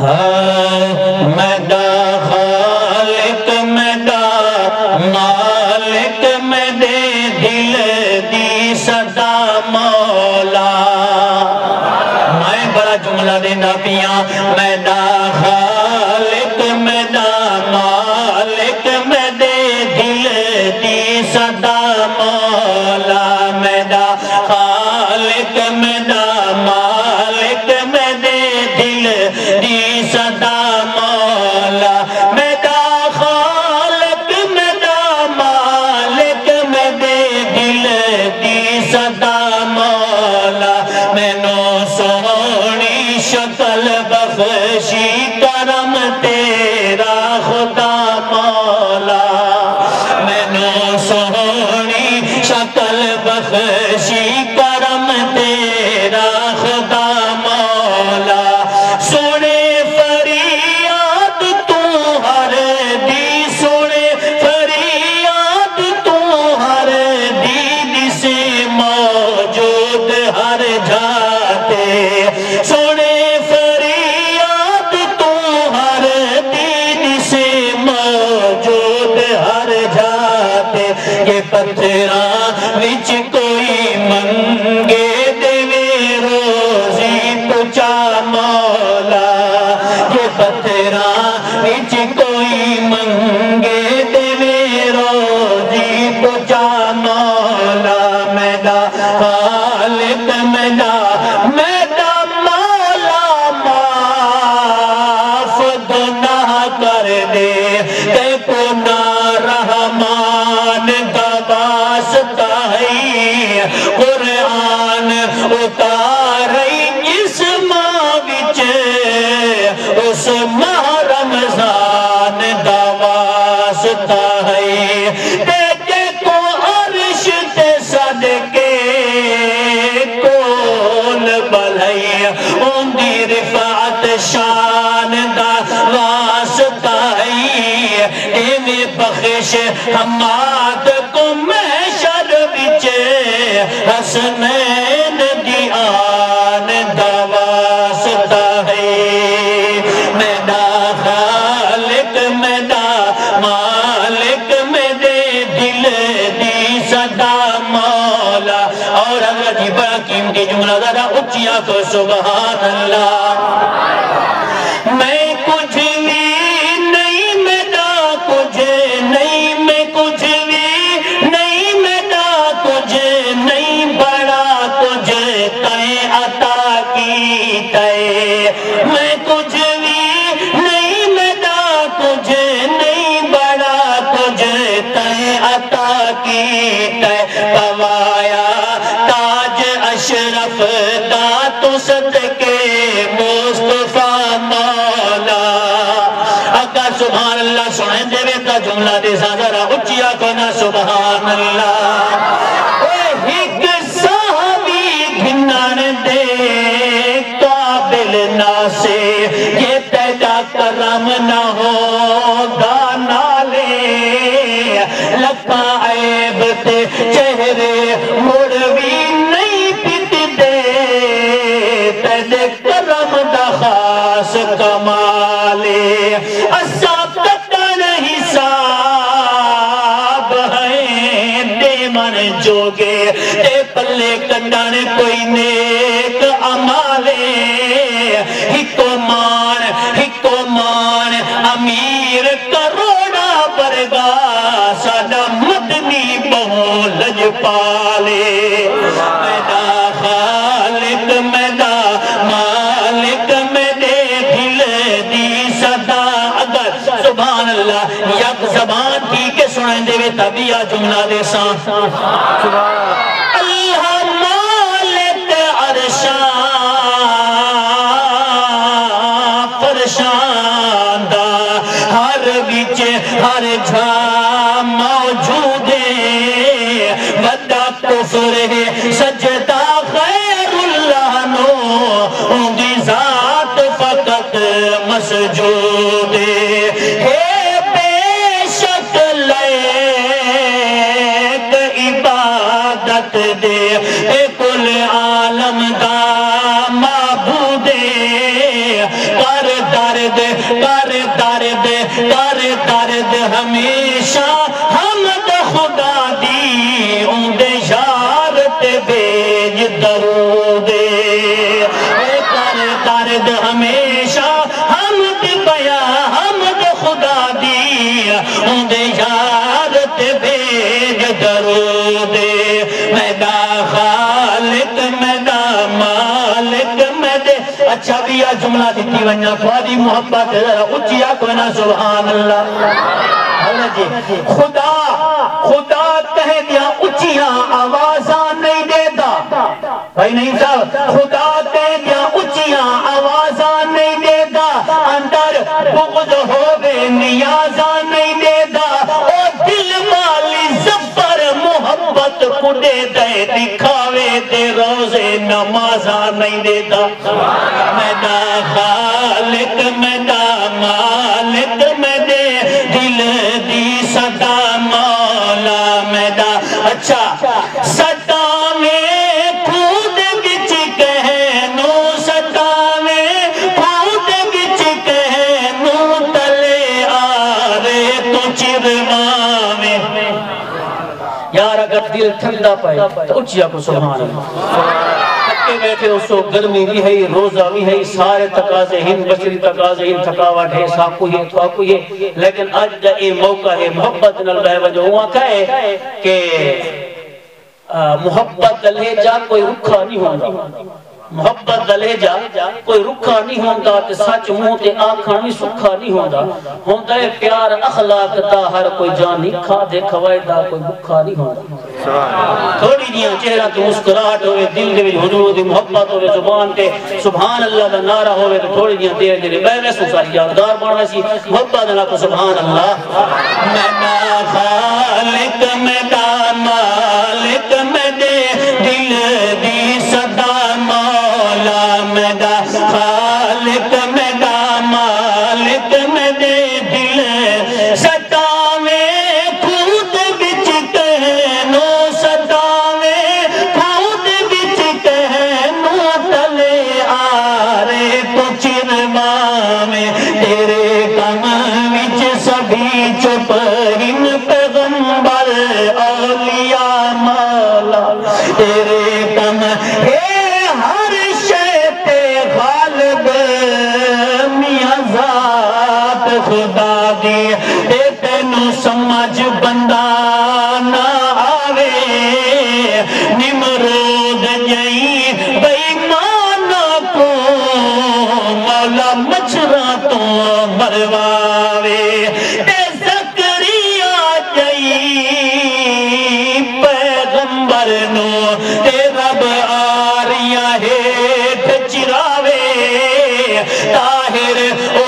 میدا خالق میدا مالک میں دے دل دی صدا مولا میں بڑا جملہ دینا پیاں میدا خالق میدا مالک میں دے دل دی صدا مولا میدا خالق میدا مالک میں دے دل دی صدا مولا میدا خالق میدا مالک میں دے دل دی صدا مولا میں نو سونی شکل بخشی کرم تیرا خدا مولا میں نو سونی شکل بخشی کرم تیرا خدا مولا سونے فریاد تو ہر دی سونے فریاد تو ہر دید سے موجود ہر جاتے سونے فریاد تو ہر دید سے موجود ہر جاتے یہ پتھراں وچ کوئی منگے دیوے روزی پچا مولا یہ پتھراں وچ کوئی منگے دیوے روزی پچا مولا میدا خالق میدا میدا مولا معاف گناہ کر دے تے گناہ رحمان کا واسطہ ہے قرآن اتاری جس ماہ وچ اس ماہ رمضان دا واسطہ ہے تے کو عرش تے صدقے کول بھلائی ان دی رفعت شان دا واسطہ ہے ایویں بخش حماد کو محشر وچ حسنین دی آن دا واسطہ ہے میدا خالق میدا مالک میں دے دل دی صدا مولا اور حضرت جی بڑا قیمتی جملہ ذرا اچھیا کو سبحان اللہ میں کچھ بھی نہیں میدا کچھ نہیں میں کچھ بھی نہیں میدا کچھ نہیں بڑا کچھ تے عطا کی تے میں کچھ بھی نہیں میدا کچھ نہیں بڑا کچھ تے عطا کی تے پوایا تاج اشرف دا تو صدقے مصطفیٰ مولا اگر سبحان اللہ سنیں دے تا جملہ دے ذرا اچھیا کہنا سبحان اللہ ایک صحابی گھنن دے قابل نہ سے یہ تیجا کرم نہ ہوگا نالے لکھا عیب تے چہرے مڑوی نہیں پیت دے تیجے کرم دا خاص کمالے اصاب تکن حساب ہیں دے من جوگے تے پلے کڈن کوئی نیک عمالے ہکو مان امیر کروڑا برگا ساڈا مدنی بہو لج پالے میدا خالق میدا مالک میں دے دل دی صدا اگر سبحان اللہ یک زبان تھی کہ سنیں دے تبھی آ جملہ دے سان اللہ مالک عرشان فرشاندہ ہر بچ ہر جھا موجود ہے ودا کفر ہے سجدہ خیر اللہ نو ان دی ذات فقط مسجود ہے بے شک لائق عبادت دے کل عالم دا معبود کر درد کر درد کر درد ہمیشہ حمد خدا دی اندے یار تے بیج درود کر درد ہمیشہ حمد بیا حمد خدا دی اندے یار تے بیج درود میدا خالق میدا مالک میدے اچھا بھی یہ جملہ دیتی ونیا خواہدی محبت اچھی آکونا سبحان اللہ خدا کہہ دیا اچھیاں آوازاں نہیں دیتا بھائی نہیں صاحب خدا کہہ دیا اچھیاں آوازاں نہیں دیتا اندر بغض ہوئے نیازاں نہیں دیتا او دل مالی زبر محبت کو دے دے دکھاوے دے روزے نمازاں نہیں دیتا میدا خالق میدا مالک میدے دل دی صدا مولا میدا اچھا صدا میں خود بچ کہنو صدا میں خود بچ کہنو تلے آرے تو چرما میں یار اگر دل ٹھنڈا پائے تو اچھیا کو سبحان اللہ تھکے بیٹھے اس کو گرمی بھی ہے روزہ بھی ہے سارے تقاضے ہیں بشری تقاضے ہیں تھکاوٹ ہے ساکو ہے تھواکو ہے لیکن آج دا یہ موقع ہے محبت نل بہ وجہ ہوا کہے کہ محبت دلے جا کوئی رکھا نہیں ہوگا محبت دلے جا کوئی رکھا نہیں ہوندہ تے سچ منہ تے آنکھاں بھی سکھا نہیں ہوندہ ہوندہ ہے پیار اخلاق دا ہر کوئی جانی کھا دے کھوائے دا کوئی بکھا نہیں ہوندہ تھوڑی دیاں چہرہ تو مسکراہٹ ہوئے دل دے حضور دی محبت ہوئے زبان تے سبحان اللہ دا نعرہ ہوئے تھوڑی دیاں دیر دے بے ویسو ساری یادگار بڑھ ویسی محبت اللہ کو سبحان اللہ میدا خالق میدا مالک میدے دل دی صدا میدا خالق میدا مالک میدے دل صدا میں خود بچ کہنو صدا میں خود بچ کہنو تلے آرے تو چرما میں تیرے کم وچ سبھی چپ ہن پیغمبر اولیاء مولا تیرے کم ہے خدا دی اے تینو سمجھ بندہ نہ آوے نمرود جائیں بیمانہ کو مولا مچھرا تو مرواوے اے زکریہ جائیں پیغمبر نو اے رب آریاں ہیٹھ چراوے طاہر او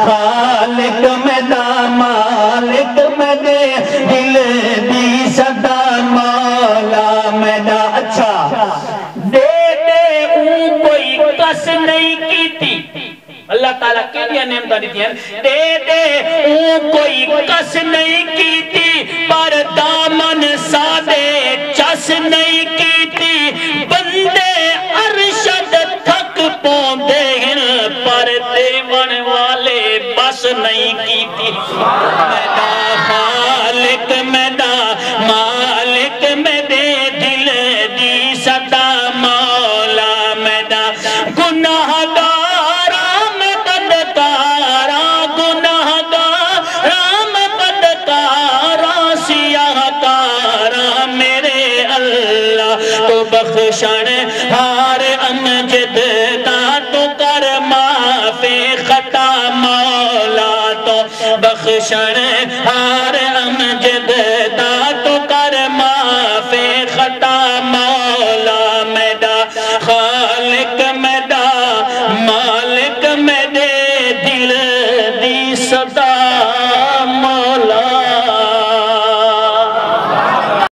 خالق میدا مالک میدے دل دی صدا مولا میدا اچھا دے دے اون کوئی کس نہیں کی تھی اللہ تعالیٰ کے لئے نعمتہ دیتی ہیں دے دے اون کوئی کس نہیں کی تھی پر دامن سادے چس نہیں کی تھی بندے ارشد تھک پوندے ہیں پر دیون والے بس نہیں کی تھی میدا خالق میدا مالک میدے دل دی صدا مولا میدا گناہ گارام بدکارا گناہ گارام بدکارا سیاہ کارا میرے اللہ تو بخشن ہار امجد دا تو کر معافی خطا مولا تو بخشن ہار امجد دا